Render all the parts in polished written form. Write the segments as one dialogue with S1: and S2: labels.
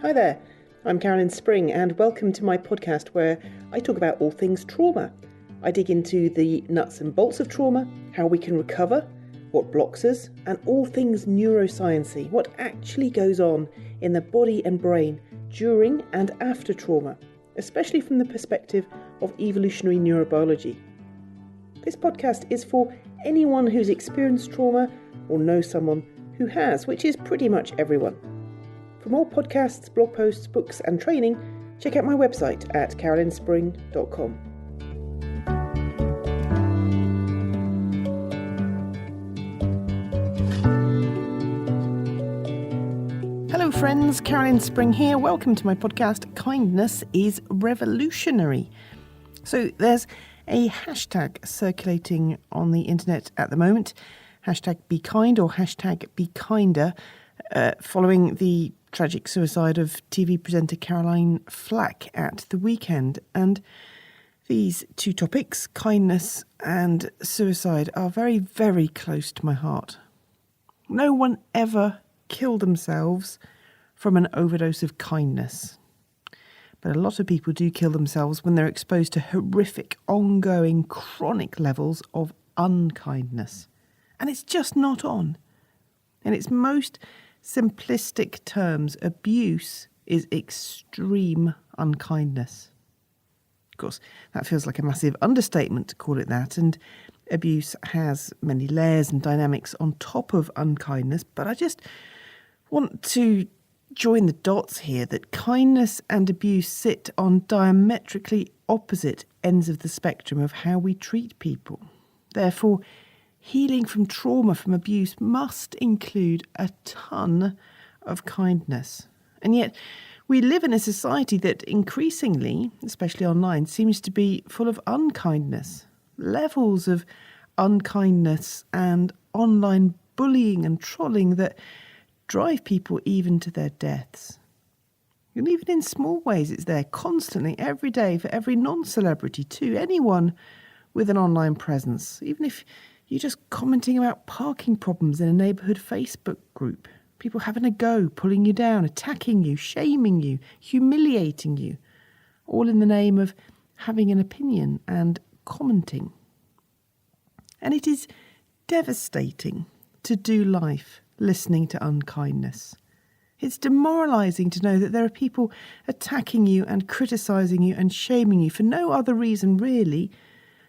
S1: Hi there, I'm Carolyn Spring and welcome to my podcast where I talk about all things trauma. I dig into the nuts and bolts of trauma, how we can recover, what blocks us, and all things neuroscience-y, what actually goes on in the body and brain during and after trauma, especially from the perspective of evolutionary neurobiology. This podcast is for anyone who's experienced trauma or knows someone who has, which is pretty much everyone. For more podcasts, blog posts, books and training, check out my website at carolynspring.com. Hello friends, Carolyn Spring here. Welcome to my podcast, Kindness is Revolutionary. So there's a hashtag circulating on the internet at the moment, hashtag be kind or hashtag be kinder, following the tragic suicide of TV presenter Caroline Flack at the weekend. And these two topics, kindness and suicide, are very, very close to my heart. No one ever killed themselves from an overdose of kindness. But a lot of people do kill themselves when they're exposed to horrific, ongoing, chronic levels of unkindness. And it's just not on. In its most simplistic terms, abuse is extreme unkindness. Of course, that feels like a massive understatement to call it that, and abuse has many layers and dynamics on top of unkindness, but I just want to join the dots here that kindness and abuse sit on diametrically opposite ends of the spectrum of how we treat people. Therefore, healing from trauma from abuse must include a ton of kindness. And yet, we live in a society that increasingly, especially online, seems to be full of unkindness. Levels of unkindness and online bullying and trolling that drive people even to their deaths. And even in small ways, it's there constantly, every day, for every non-celebrity too, anyone with an online presence, even if you're just commenting about parking problems in a neighbourhood Facebook group. People having a go, pulling you down, attacking you, shaming you, humiliating you, all in the name of having an opinion and commenting. And it is devastating to do life listening to unkindness. It's demoralising to know that there are people attacking you and criticising you and shaming you for no other reason really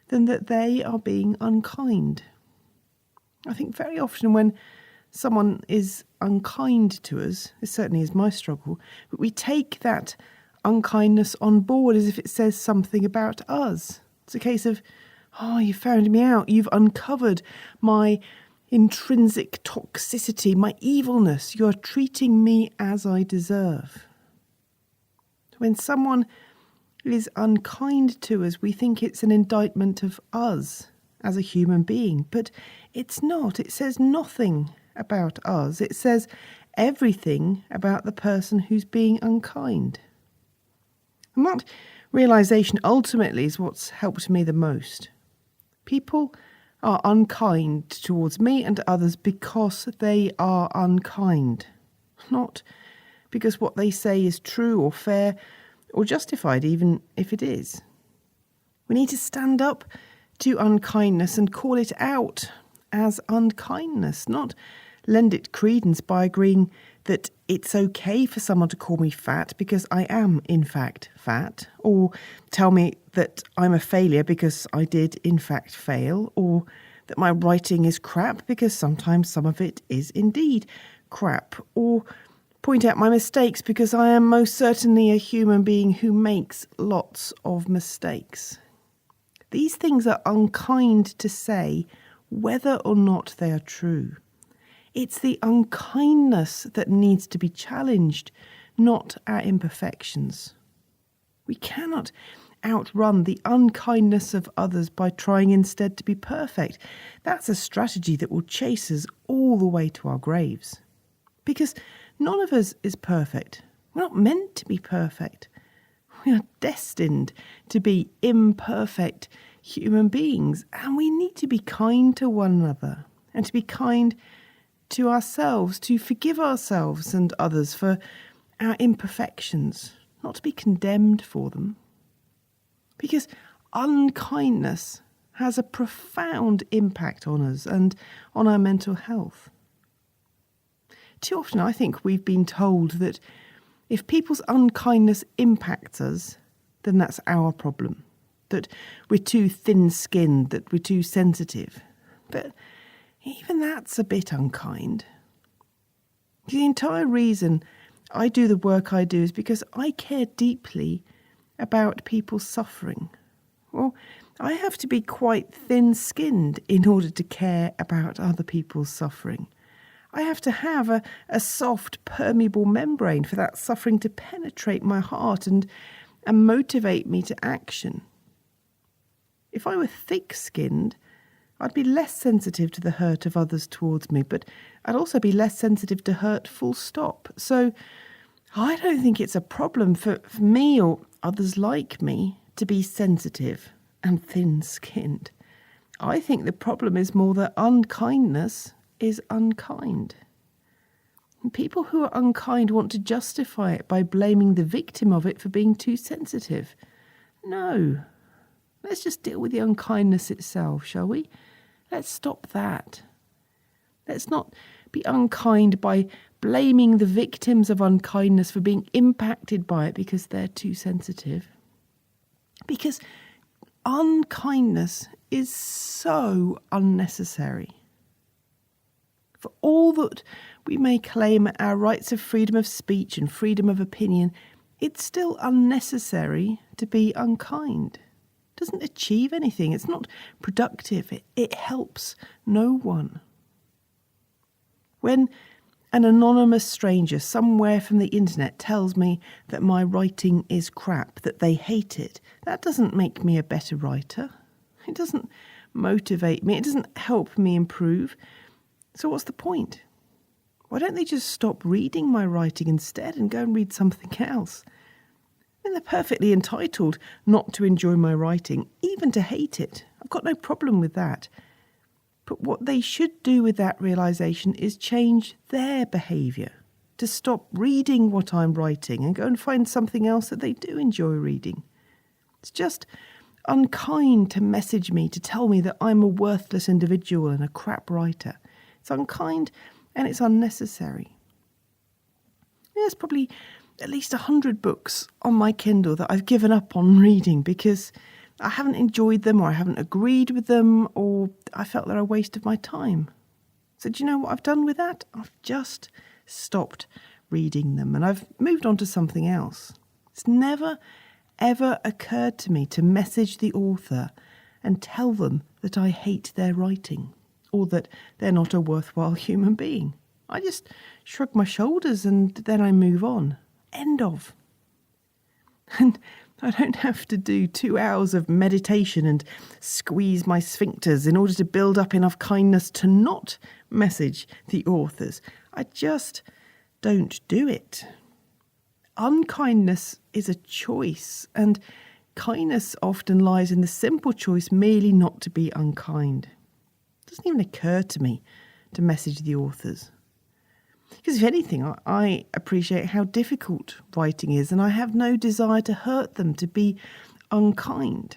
S1: than that they are being unkind. I think very often when someone is unkind to us, this certainly is my struggle, but we take that unkindness on board as if it says something about us. It's a case of, oh, you found me out, you've uncovered my intrinsic toxicity, my evilness, you're treating me as I deserve. When someone is unkind to us, we think it's an indictment of us as a human being, but it's not. It says nothing about us. It says everything about the person who's being unkind. And that realisation ultimately is what's helped me the most. People are unkind towards me and others because they are unkind, not because what they say is true or fair or justified, even if it is. We need to stand up to unkindness and call it out as unkindness, not lend it credence by agreeing that it's okay for someone to call me fat because I am, in fact, fat, or tell me that I'm a failure because I did, in fact, fail, or that my writing is crap because sometimes some of it is indeed crap, or point out my mistakes because I am most certainly a human being who makes lots of mistakes. These things are unkind to say whether or not they are true. It's the unkindness that needs to be challenged, not our imperfections. We cannot outrun the unkindness of others by trying instead to be perfect. That's a strategy that will chase us all the way to our graves. Because none of us is perfect. We're not meant to be perfect. We are destined to be imperfect human beings, and we need to be kind to one another and to be kind to ourselves, to forgive ourselves and others for our imperfections, not to be condemned for them. Because unkindness has a profound impact on us and on our mental health. Too often I think we've been told that if people's unkindness impacts us, then that's our problem, that we're too thin-skinned, that we're too sensitive. But even that's a bit unkind. The entire reason I do the work I do is because I care deeply about people's suffering. Well, I have to be quite thin-skinned in order to care about other people's suffering. I have to have a soft, permeable membrane for that suffering to penetrate my heart and motivate me to action. If I were thick-skinned, I'd be less sensitive to the hurt of others towards me, but I'd also be less sensitive to hurt full stop. So I don't think it's a problem for me or others like me to be sensitive and thin-skinned. I think the problem is more that unkindness is unkind. And people who are unkind want to justify it by blaming the victim of it for being too sensitive. No. Let's just deal with the unkindness itself, shall we? Let's stop that. Let's not be unkind by blaming the victims of unkindness for being impacted by it because they're too sensitive. Because unkindness is so unnecessary. For all that we may claim our rights of freedom of speech and freedom of opinion, it's still unnecessary to be unkind. It doesn't achieve anything. It's not productive. It helps no one. When an anonymous stranger somewhere from the internet tells me that my writing is crap, that they hate it, that doesn't make me a better writer. It doesn't motivate me. It doesn't help me improve. So what's the point? Why don't they just stop reading my writing instead and go and read something else? And they're perfectly entitled not to enjoy my writing, even to hate it. I've got no problem with that. But what they should do with that realisation is change their behaviour, to stop reading what I'm writing and go and find something else that they do enjoy reading. It's just unkind to message me to tell me that I'm a worthless individual and a crap writer. It's unkind and it's unnecessary. There's probably at least 100 books on my Kindle that I've given up on reading because I haven't enjoyed them or I haven't agreed with them or I felt they're a waste of my time. So do you know what I've done with that? I've just stopped reading them and I've moved on to something else. It's never, ever occurred to me to message the author and tell them that I hate their writing or that they're not a worthwhile human being. I just shrug my shoulders and then I move on. End of. And I don't have to do 2 hours of meditation and squeeze my sphincters in order to build up enough kindness to not message the authors. I just don't do it. Unkindness is a choice, and kindness often lies in the simple choice merely not to be unkind. It doesn't even occur to me to message the authors. Because if anything, I appreciate how difficult writing is and I have no desire to hurt them, to be unkind.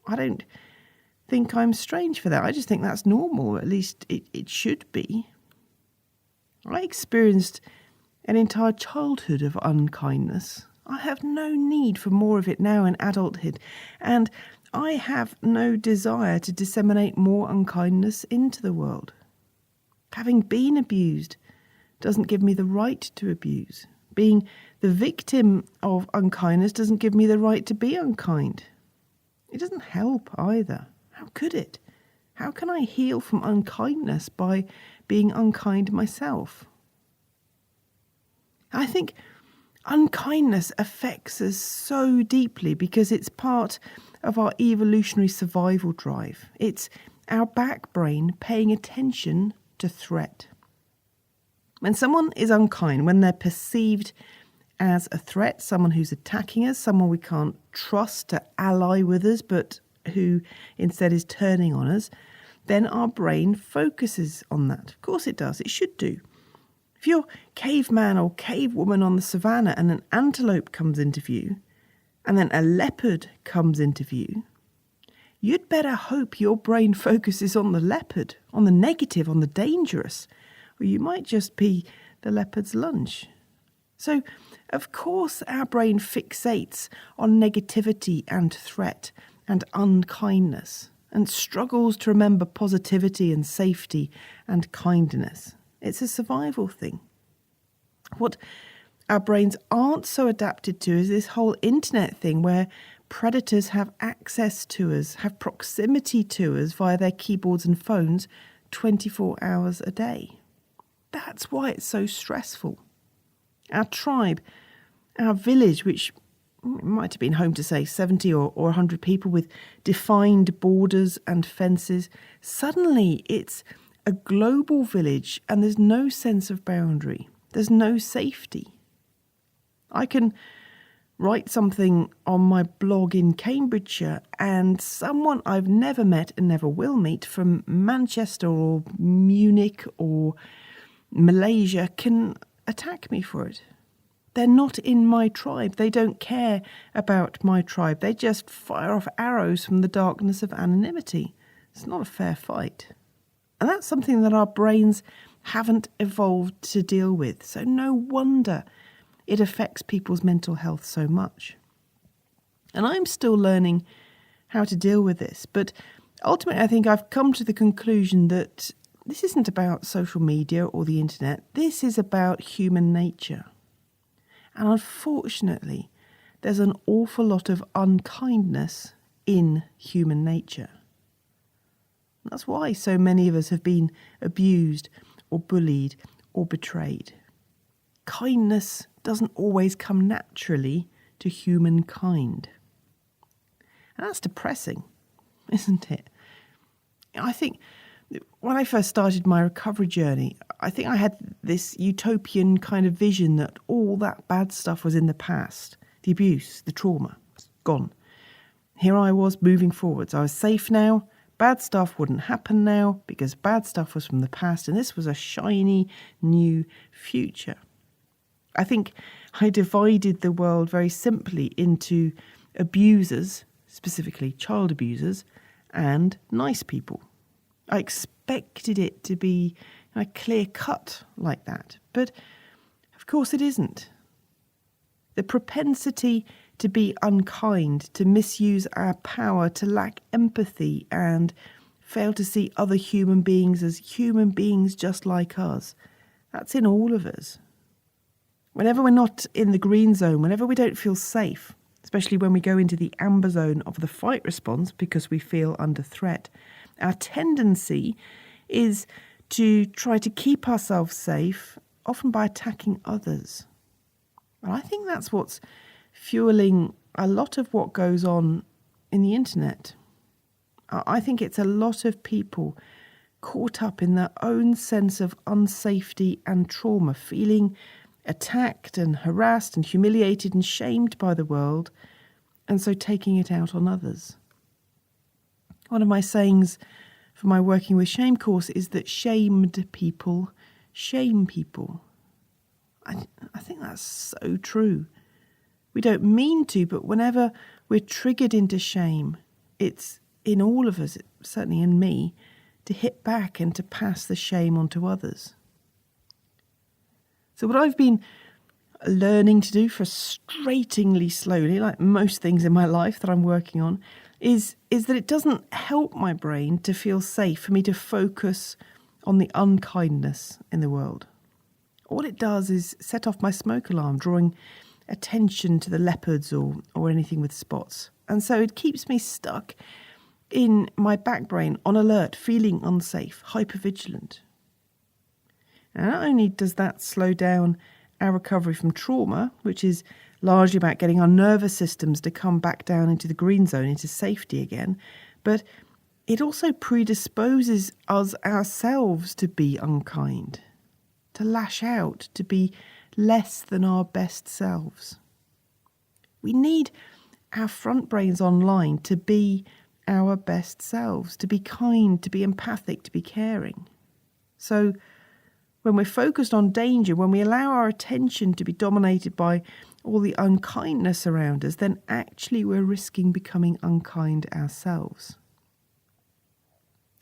S1: I don't think I'm strange for that. I just think that's normal. At least it should be. I experienced an entire childhood of unkindness. I have no need for more of it now in adulthood. And I have no desire to disseminate more unkindness into the world. Having been abused doesn't give me the right to abuse. Being the victim of unkindness doesn't give me the right to be unkind. It doesn't help either. How could it? How can I heal from unkindness by being unkind myself? I think unkindness affects us so deeply because it's part of our evolutionary survival drive. It's our back brain paying attention to threat. When someone is unkind, when they're perceived as a threat, someone who's attacking us, someone we can't trust to ally with us, but who instead is turning on us, then our brain focuses on that. Of course it does. It should do. If you're caveman or cavewoman on the savannah and an antelope comes into view, and then a leopard comes into view, you'd better hope your brain focuses on the leopard, on the negative, on the dangerous, or you might just be the leopard's lunch. So, of course, our brain fixates on negativity and threat and unkindness and struggles to remember positivity and safety and kindness. It's a survival thing. What our brains aren't so adapted to is this whole internet thing where predators have access to us, have proximity to us via their keyboards and phones 24 hours a day. That's why it's so stressful. Our tribe, our village, which might have been home to, say, 70 or 100 people with defined borders and fences, suddenly it's a global village and there's no sense of boundary. There's no safety. I can write something on my blog in Cambridgeshire and someone I've never met and never will meet from Manchester or Munich or Malaysia can attack me for it. They're not in my tribe. They don't care about my tribe. They just fire off arrows from the darkness of anonymity. It's not a fair fight. And that's something that our brains haven't evolved to deal with. So no wonder it affects people's mental health so much. And I'm still learning how to deal with this. But ultimately, I think I've come to the conclusion that this isn't about social media or the internet. This is about human nature. And unfortunately, there's an awful lot of unkindness in human nature. That's why so many of us have been abused or bullied or betrayed. Kindness doesn't always come naturally to humankind. And that's depressing, isn't it? I think when I first started my recovery journey, I think I had this utopian kind of vision that all that bad stuff was in the past. The abuse, the trauma, gone. Here I was moving forwards. I was safe now. Bad stuff wouldn't happen now because bad stuff was from the past and this was a shiny new future. I think I divided the world very simply into abusers, specifically child abusers, and nice people. I expected it to be clear cut like that, but of course it isn't. The propensity to be unkind, to misuse our power, to lack empathy and fail to see other human beings as human beings just like us, that's in all of us. Whenever we're not in the green zone, whenever we don't feel safe, especially when we go into the amber zone of the fight response because we feel under threat, our tendency is to try to keep ourselves safe, often by attacking others. And I think that's what's fueling a lot of what goes on in the internet. I think it's a lot of people caught up in their own sense of unsafety and trauma, feeling attacked and harassed and humiliated and shamed by the world, and so taking it out on others. One of my sayings for my Working with Shame course is that shamed people shame people. I think that's so true. We don't mean to, but whenever we're triggered into shame, it's in all of us, certainly in me, to hit back and to pass the shame on to others. So what I've been learning to do frustratingly slowly, like most things in my life that I'm working on, is that it doesn't help my brain to feel safe for me to focus on the unkindness in the world. All it does is set off my smoke alarm, drawing attention to the leopards or anything with spots. And so it keeps me stuck in my back brain, on alert, feeling unsafe, hypervigilant. And not only does that slow down our recovery from trauma, which is largely about getting our nervous systems to come back down into the green zone, into safety again, but it also predisposes us ourselves to be unkind, to lash out, to be less than our best selves. We need our front brains online to be our best selves, to be kind, to be empathic, to be caring. So when we're focused on danger, when we allow our attention to be dominated by all the unkindness around us, then actually we're risking becoming unkind ourselves.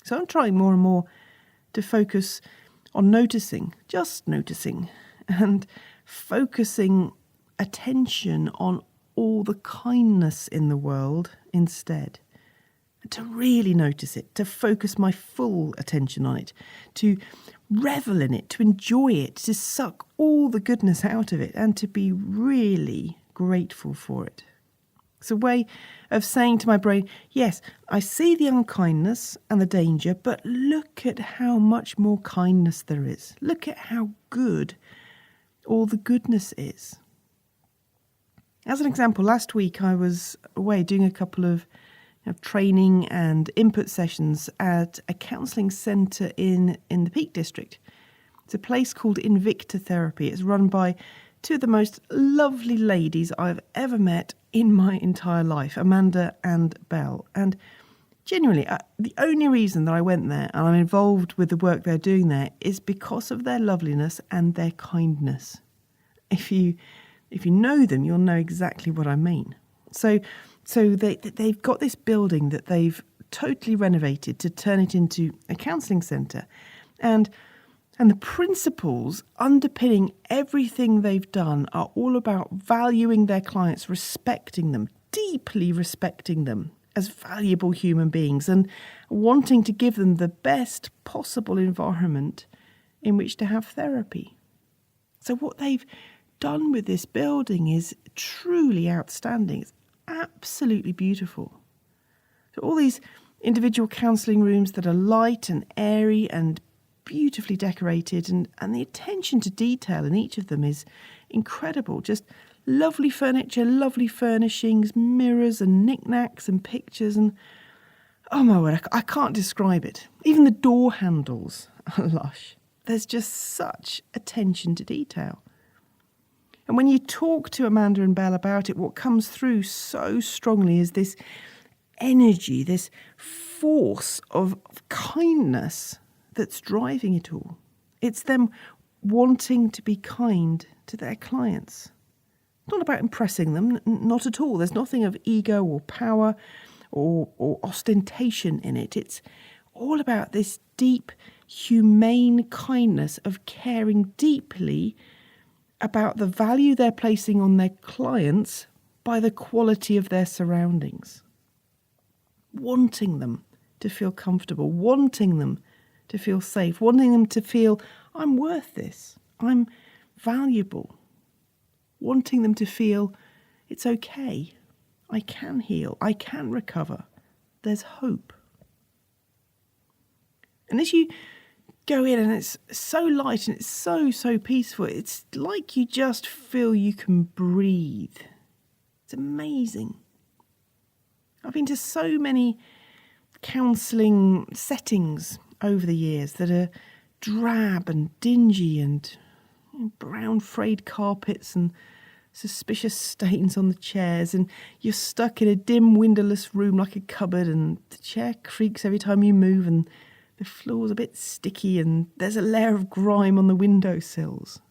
S1: So I'm trying more and more to focus on noticing, just noticing, and focusing attention on all the kindness in the world instead. And to really notice it, to focus my full attention on it, to revel in it, to enjoy it, to suck all the goodness out of it, and to be really grateful for it. It's a way of saying to my brain, yes, I see the unkindness and the danger, but look at how much more kindness there is. Look at how good all the goodness is. As an example, last week I was away doing a couple of training and input sessions at a counselling centre in the Peak District. It's a place called Invicta Therapy. It's run by two of the most lovely ladies I've ever met in my entire life, Amanda and Belle. And genuinely, the only reason that I went there and I'm involved with the work they're doing there is because of their loveliness and their kindness. If you know them, you'll know exactly what I mean. So they've got this building that they've totally renovated to turn it into a counselling centre. And the principles underpinning everything they've done are all about valuing their clients, respecting them, deeply respecting them as valuable human beings, and wanting to give them the best possible environment in which to have therapy. So what they've done with this building is truly outstanding. It's absolutely beautiful. So all these individual counselling rooms that are light and airy and beautifully decorated, and the attention to detail in each of them is incredible. Just lovely furniture, lovely furnishings, mirrors and knickknacks and pictures, and oh my word, I can't describe it. Even the door handles are lush. There's just such attention to detail. And when you talk to Amanda and Belle about it, what comes through so strongly is this energy, this force of kindness that's driving it all. It's them wanting to be kind to their clients. It's not about impressing them, not at all. There's nothing of ego or power or ostentation in it. It's all about this deep, humane kindness of caring deeply about the value they're placing on their clients by the quality of their surroundings. Wanting them to feel comfortable, wanting them to feel safe, wanting them to feel, I'm worth this, I'm valuable. Wanting them to feel, it's okay, I can heal, I can recover, there's hope. And as you go in and it's so light and it's so peaceful, it's like you just feel you can breathe. It's amazing. I've been to so many counselling settings over the years that are drab and dingy and brown frayed carpets and suspicious stains on the chairs, and you're stuck in a dim windowless room like a cupboard, and the chair creaks every time you move, and the floor's a bit sticky, and there's a layer of grime on the windowsills.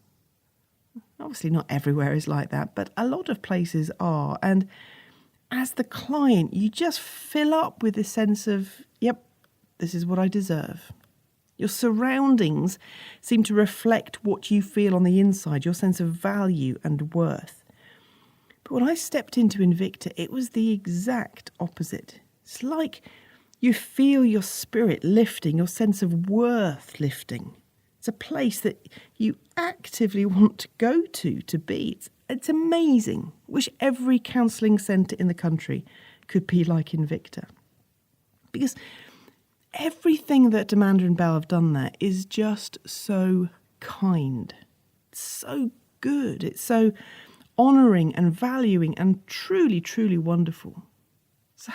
S1: Obviously not everywhere is like that, but a lot of places are. And as the client, you just fill up with this sense of, yep, this is what I deserve. Your surroundings seem to reflect what you feel on the inside, your sense of value and worth. But when I stepped into Invicta, it was the exact opposite. It's like you feel your spirit lifting, your sense of worth lifting. It's a place that you actively want to go to be. It's amazing. Wish every counselling centre in the country could be like Invicta. Because everything that Amanda and Belle have done there is just so kind. It's so good. It's so honouring and valuing and truly, truly wonderful. It's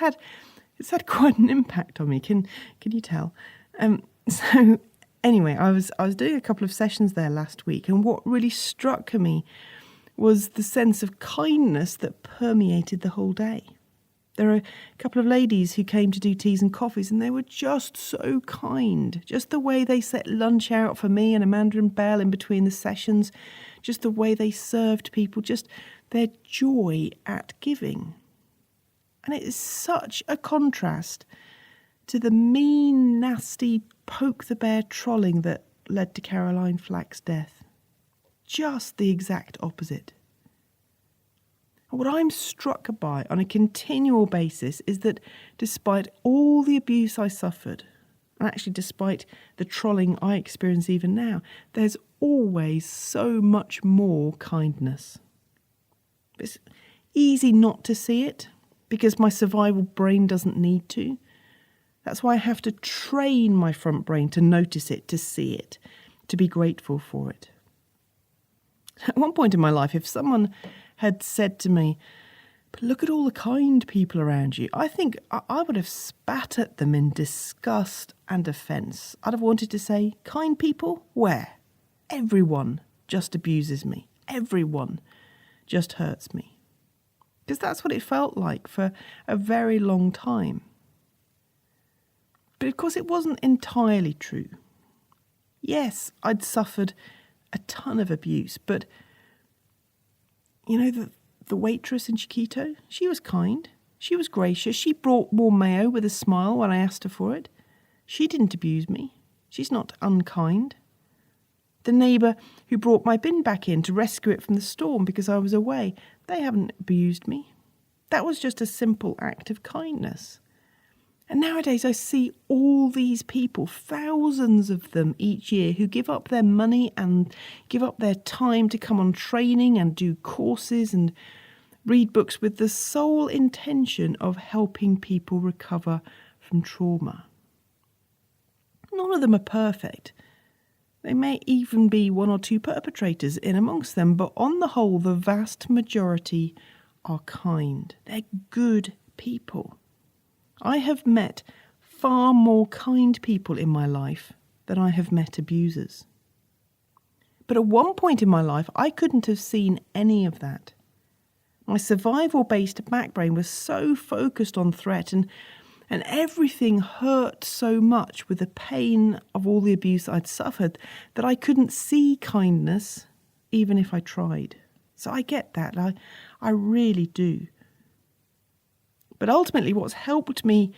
S1: had quite an impact on me. Can you tell? So anyway, I was doing a couple of sessions there last week, and what really struck me was the sense of kindness that permeated the whole day. There are a couple of ladies who came to do teas and coffees, and they were just so kind. Just the way they set lunch out for me and Amanda and Belle in between the sessions, just the way they served people, just their joy at giving. And it is such a contrast to the mean, nasty, poke-the-bear trolling that led to Caroline Flack's death. Just the exact opposite. And what I'm struck by on a continual basis is that despite all the abuse I suffered, and actually despite the trolling I experience even now, there's always so much more kindness. It's easy not to see it because my survival brain doesn't need to. That's why I have to train my front brain to notice it, to see it, to be grateful for it. At one point in my life, if someone had said to me, "But look at all the kind people around you," I think I would have spat at them in disgust and offence. I'd have wanted to say, kind people? Where? Everyone just abuses me. Everyone just hurts me. Because that's what it felt like for a very long time. But of course it wasn't entirely true. Yes, I'd suffered a ton of abuse, but you know, the waitress in Chiquito, she was kind. She was gracious. She brought more mayo with a smile when I asked her for it. She didn't abuse me. She's not unkind. The neighbour who brought my bin back in to rescue it from the storm because I was away, they haven't abused me. That was just a simple act of kindness. And nowadays I see all these people, thousands of them each year, who give up their money and give up their time to come on training and do courses and read books with the sole intention of helping people recover from trauma. None of them are perfect. There may even be one or two perpetrators in amongst them, but on the whole, the vast majority are kind. They're good people. I have met far more kind people in my life than I have met abusers. But at one point in my life, I couldn't have seen any of that. My survival-based backbrain was so focused on threat and everything hurt so much with the pain of all the abuse I'd suffered that I couldn't see kindness even if I tried. So I get that. I really do. But ultimately, what's helped me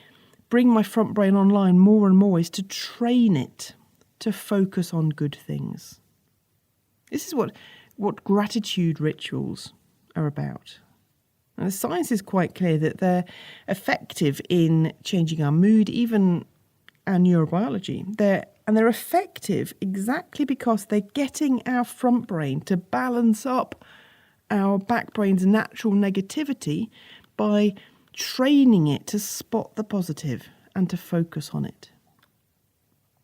S1: bring my front brain online more and more is to train it to focus on good things. This is what gratitude rituals are about. And the science is quite clear that they're effective in changing our mood, even our neurobiology. They're effective exactly because they're getting our front brain to balance up our back brain's natural negativity by training it to spot the positive and to focus on it.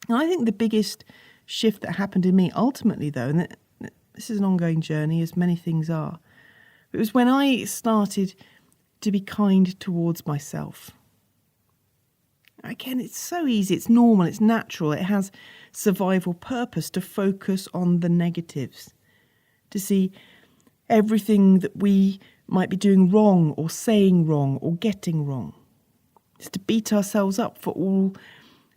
S1: And I think the biggest shift that happened in me ultimately, though, and this is an ongoing journey, as many things are, it was when I started to be kind towards myself. Again, it's so easy, it's normal, it's natural, it has survival purpose to focus on the negatives, to see everything that we might be doing wrong or saying wrong or getting wrong. It's to beat ourselves up for all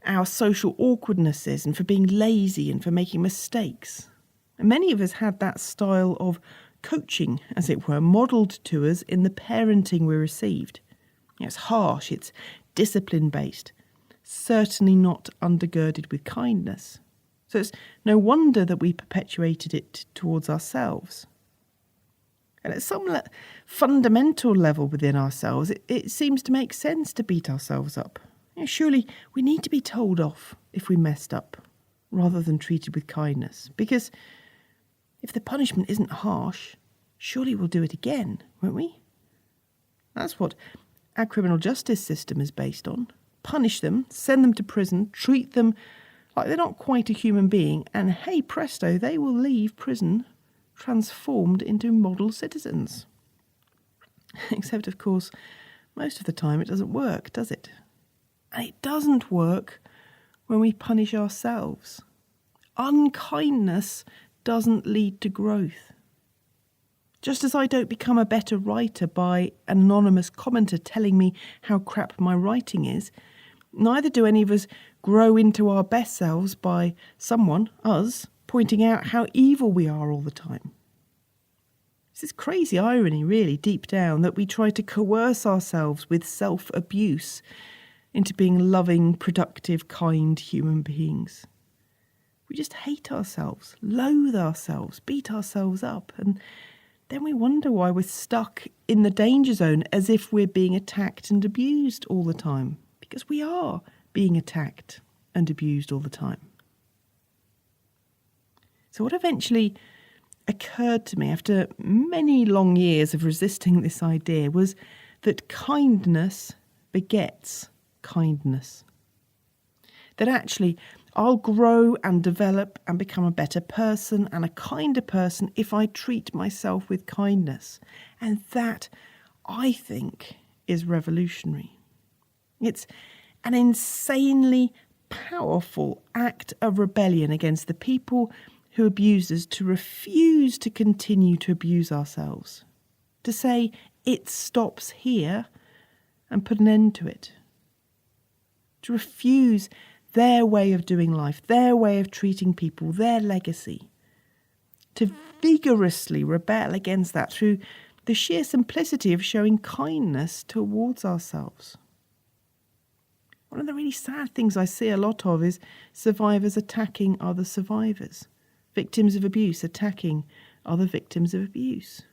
S1: our social awkwardnesses and for being lazy and for making mistakes. And many of us had that style of coaching, as it were, modelled to us in the parenting we received. It's harsh, it's discipline-based, certainly not undergirded with kindness. So it's no wonder that we perpetuated it towards ourselves. And at some fundamental level within ourselves, it seems to make sense to beat ourselves up. Surely we need to be told off if we messed up, rather than treated with kindness. Because if the punishment isn't harsh, surely we'll do it again, won't we? That's what our criminal justice system is based on. Punish them, send them to prison, treat them like they're not quite a human being, and hey presto, they will leave prison transformed into model citizens. Except, of course, most of the time it doesn't work, does it? And it doesn't work when we punish ourselves. Unkindness doesn't lead to growth. Just as I don't become a better writer by an anonymous commenter telling me how crap my writing is, neither do any of us grow into our best selves by someone, us, pointing out how evil we are all the time. It's this crazy irony, really, deep down, that we try to coerce ourselves with self-abuse into being loving, productive, kind human beings. We just hate ourselves, loathe ourselves, beat ourselves up, and then we wonder why we're stuck in the danger zone as if we're being attacked and abused all the time. Because we are being attacked and abused all the time. So what eventually occurred to me after many long years of resisting this idea was that kindness begets kindness. That actually I'll grow and develop and become a better person and a kinder person if I treat myself with kindness. And that, I think, is revolutionary. It's an insanely powerful act of rebellion against the people who abuse us to refuse to continue to abuse ourselves. To say it stops here and put an end to it. To refuse their way of doing life, their way of treating people, their legacy. To vigorously rebel against that through the sheer simplicity of showing kindness towards ourselves. One of the really sad things I see a lot of is survivors attacking other survivors. Victims of abuse attacking other victims of abuse.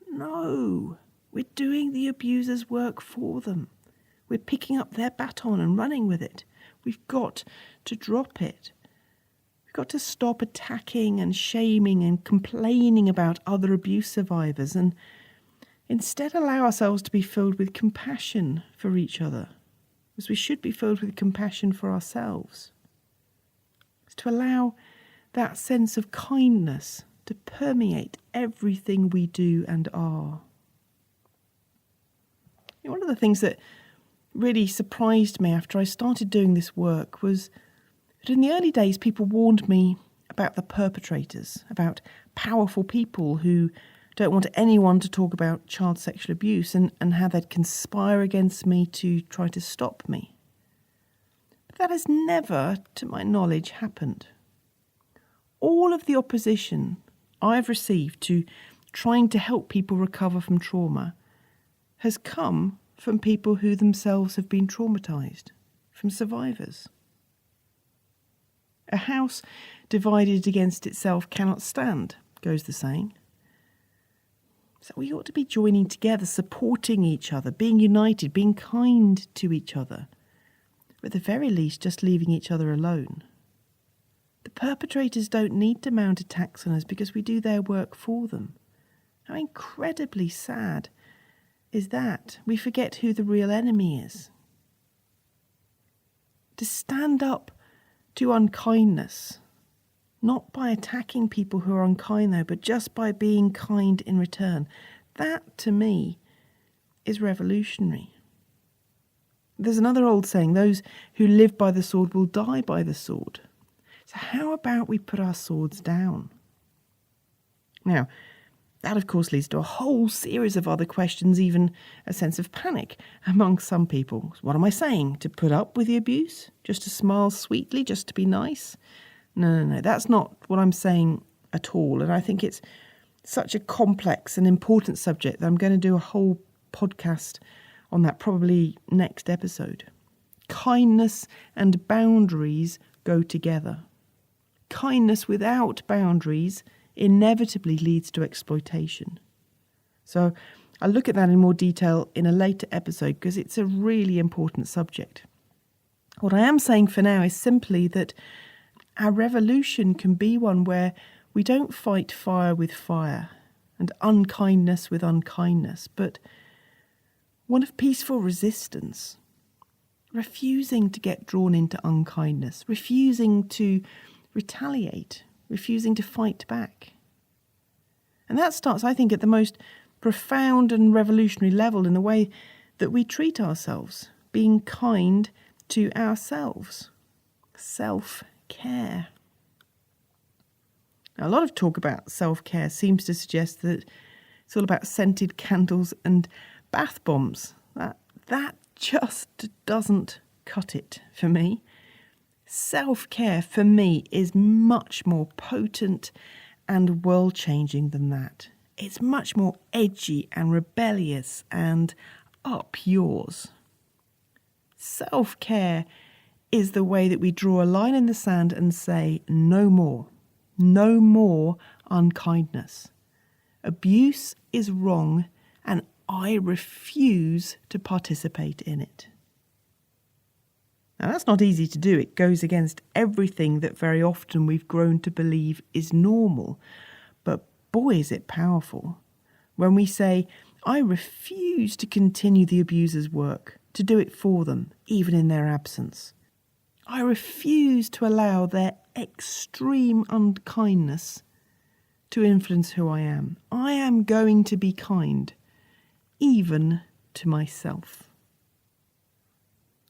S1: No, we're doing the abuser's work for them. We're picking up their baton and running with it. We've got to drop it. We've got to stop attacking and shaming and complaining about other abuse survivors and instead allow ourselves to be filled with compassion for each other, as we should be filled with compassion for ourselves. It's to allow that sense of kindness to permeate everything we do and are. One of the things that really surprised me after I started doing this work was that in the early days people warned me about the perpetrators, about powerful people who don't want anyone to talk about child sexual abuse and how they'd conspire against me to try to stop me. But that has never, to my knowledge, happened. All of the opposition I've received to trying to help people recover from trauma has come from people who themselves have been traumatised, from survivors. A house divided against itself cannot stand, goes the saying. So we ought to be joining together, supporting each other, being united, being kind to each other, or at the very least just leaving each other alone. The perpetrators don't need to mount attacks on us because we do their work for them. How incredibly sad is that? We forget who the real enemy is. To stand up to unkindness, not by attacking people who are unkind though, but just by being kind in return, that to me is revolutionary. There's another old saying, those who live by the sword will die by the sword. So how about we put our swords down? Now, that, of course, leads to a whole series of other questions, even a sense of panic among some people. What am I saying? To put up with the abuse? Just to smile sweetly? Just to be nice? No. That's not what I'm saying at all. And I think it's such a complex and important subject that I'm going to do a whole podcast on that probably next episode. Kindness and boundaries go together. Kindness without boundaries inevitably leads to exploitation. So I'll look at that in more detail in a later episode because it's a really important subject. What I am saying for now is simply that our revolution can be one where we don't fight fire with fire and unkindness with unkindness, but one of peaceful resistance, refusing to get drawn into unkindness, refusing to retaliate, refusing to fight back. And that starts, I think, at the most profound and revolutionary level in the way that we treat ourselves, being kind to ourselves. Self-care. Now, a lot of talk about self-care seems to suggest that It's all about scented candles and bath bombs. That just doesn't cut it for me. Self-care for me is much more potent and world-changing than that. It's much more edgy and rebellious and up yours. Self-care is the way that we draw a line in the sand and say, no more. No more unkindness. Abuse is wrong, and I refuse to participate in it. Now, that's not easy to do. It goes against everything that very often we've grown to believe is normal. But boy, is it powerful when we say, I refuse to continue the abuser's work, to do it for them, even in their absence. I refuse to allow their extreme unkindness to influence who I am. I am going to be kind, even to myself.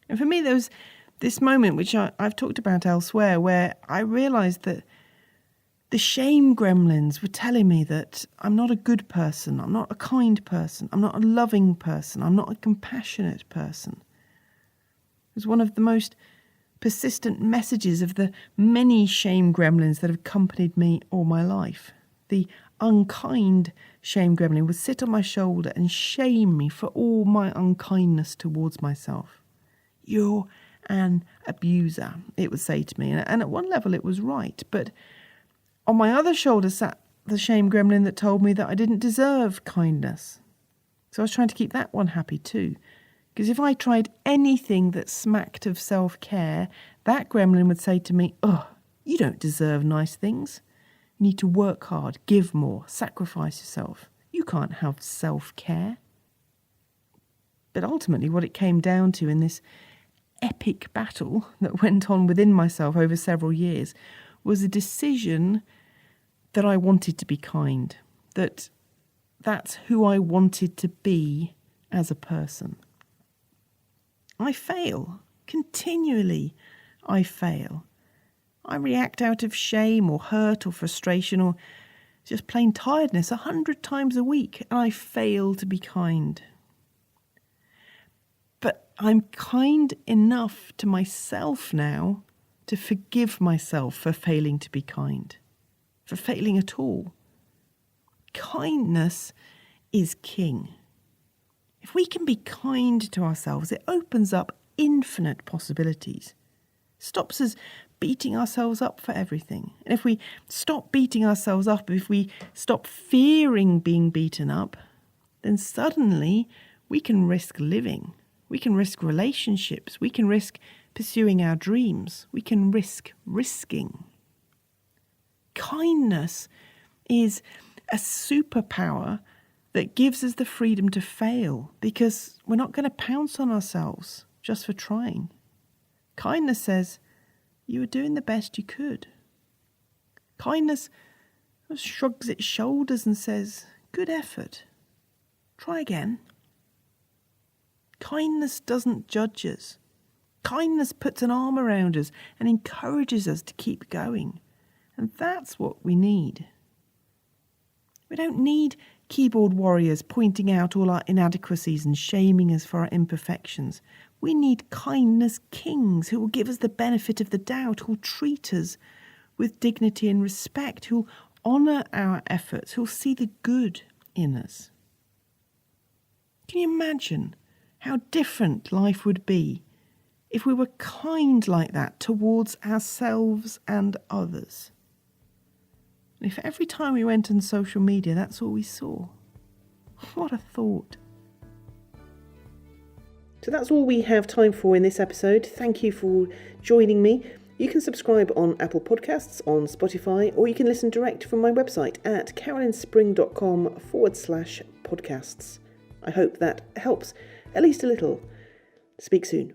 S1: And for me, there was this moment, which I've talked about elsewhere, where I realised that the shame gremlins were telling me that I'm not a good person, I'm not a kind person, I'm not a loving person, I'm not a compassionate person. It was one of the most persistent messages of the many shame gremlins that have accompanied me all my life. The unkind shame gremlin would sit on my shoulder and shame me for all my unkindness towards myself. You're an abuser, it would say to me. And at one level it was right, but on my other shoulder sat the shame gremlin that told me that I didn't deserve kindness. So I was trying to keep that one happy too. Because if I tried anything that smacked of self-care, that gremlin would say to me, you don't deserve nice things. You need to work hard, give more, sacrifice yourself. You can't have self-care. But ultimately what it came down to in this epic battle that went on within myself over several years was a decision that I wanted to be kind, that's who I wanted to be as a person. I fail. Continually, I fail. I react out of shame or hurt or frustration or just plain tiredness 100 times a week, and I fail to be kind. But I'm kind enough to myself now to forgive myself for failing to be kind, for failing at all. Kindness is king. If we can be kind to ourselves, it opens up infinite possibilities. Stops us beating ourselves up for everything. And if we stop beating ourselves up, if we stop fearing being beaten up, then suddenly we can risk living. We can risk relationships. We can risk pursuing our dreams. We can risk risking. Kindness is a superpower that gives us the freedom to fail, because we're not going to pounce on ourselves just for trying. Kindness says, you were doing the best you could. Kindness shrugs its shoulders and says, good effort. Try again. Kindness doesn't judge us. Kindness puts an arm around us and encourages us to keep going. And that's what we need. We don't need keyboard warriors pointing out all our inadequacies and shaming us for our imperfections. We need kindness kings who will give us the benefit of the doubt, who will treat us with dignity and respect, who will honour our efforts, who will see the good in us. Can you imagine how different life would be if we were kind like that towards ourselves and others? If every time we went on social media, that's all we saw. What a thought. So that's all we have time for in this episode. Thank you for joining me. You can subscribe on Apple Podcasts, on Spotify, or you can listen direct from my website at carolynspring.com/podcasts. I hope that helps at least a little. Speak soon.